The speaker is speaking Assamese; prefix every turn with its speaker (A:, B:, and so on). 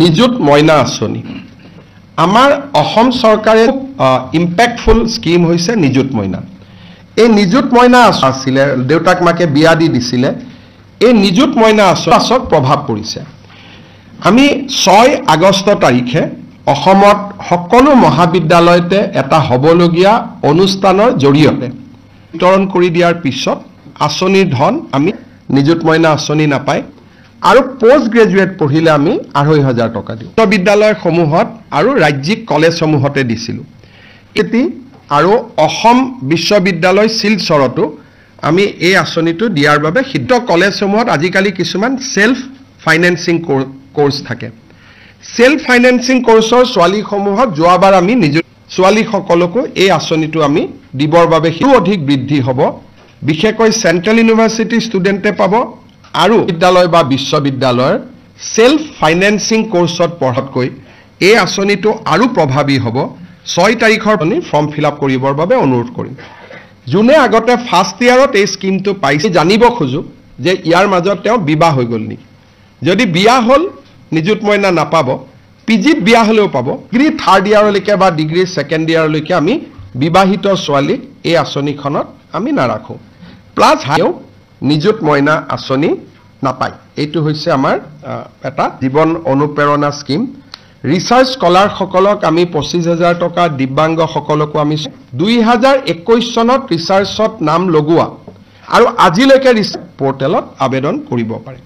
A: নিযুত মইনা আঁচনি আমাৰ অসম চৰকাৰে ইম্পেক্টফুল স্কিম হৈছে নিযুত মইনা। এই নিযুত মইনা আছিলে দেউতাক মাকে বিয়া দি দিছিলে। এই নিযুত মইনা আঁচনিৰ প্ৰভাৱ পৰিছে। আমি 6 আগষ্ট তাৰিখে অসমত সকলো মহাবিদ্যালয়তে এটা হ'বলগীয়া অনুষ্ঠানৰ জৰিয়তে বিতৰণ কৰি দিয়াৰ পিছত আঁচনিৰ ধন আমি নিযুত মইনা আঁচনি নাপায় আৰু পোষ্ট গ্ৰেজুৱেট পঢ়িলে আমি 2500 টকা দিওঁ। বিশ্ববিদ্যালয়সমূহত আৰু ৰাজ্যিক কলেজসমূহতে দিছিলোঁ। এটি আৰু অসম বিশ্ববিদ্যালয় শিলচৰতো আমি এই আঁচনিটো দিয়াৰ বাবে সিদ্ধ কলেজসমূহত আজিকালি কিছুমান সেলফ ফাইনেন্সিং কোৰ্স থাকে। সেলফ ফাইনেন্সিং কোৰ্সৰ ছোৱালীসমূহক যোৱাবাৰ আমি নিযুত ছোৱালীসকলকো এই আঁচনিটো আমি দিবৰ বাবে অধিক বৃদ্ধি হ'ব। বিশেষকৈ চেন্ট্ৰেল ইউনিভাৰ্চিটি ষ্টুডেণ্টে পাব আৰু বিদ্যালয় বা বিশ্ববিদ্যালয়ৰ সেলফ ফাইনেন্সিং কোৰ্সত পঢ়াতকৈ এই আঁচনিটো আৰু প্ৰভাৱী হ'ব। 6 তাৰিখৰ ফৰ্ম ফিল আপ কৰিবৰ বাবে অনুৰোধ কৰিম। যোনে আগতে ফাৰ্ষ্ট ইয়াৰত এই স্কিমটো পাইছে জানিব খোজো যে ইয়াৰ মাজত তেওঁ বিবাহ হৈ গ'ল নেকি। যদি বিয়া হ'ল নিযুত মইনা নাপাব, পিজিত বিয়া হ'লেও পাব। ডিগ্ৰী 3rd ইয়াৰলৈকে বা ডিগ্ৰী 2nd ইয়াৰলৈকে আমি বিবাহিত ছোৱালীক এই আঁচনিখনত আমি নাৰাখো। প্লাছ হাইও নিযুত মইনা আঁচনি নাপায়। এইটো হৈছে আমাৰ এটা জীৱন অনুপ্ৰেৰণা স্কিম। ৰিচাৰ্চ স্কলাৰসকলক আমি 25,000 টকা, দিব্যাংগসকলকো আমি 2021 চনত ৰিচাৰ্চত নাম লগোৱা আৰু আজিলৈকে ৰিচাৰ্চ পৰ্টেলত আবেদন কৰিব পাৰে।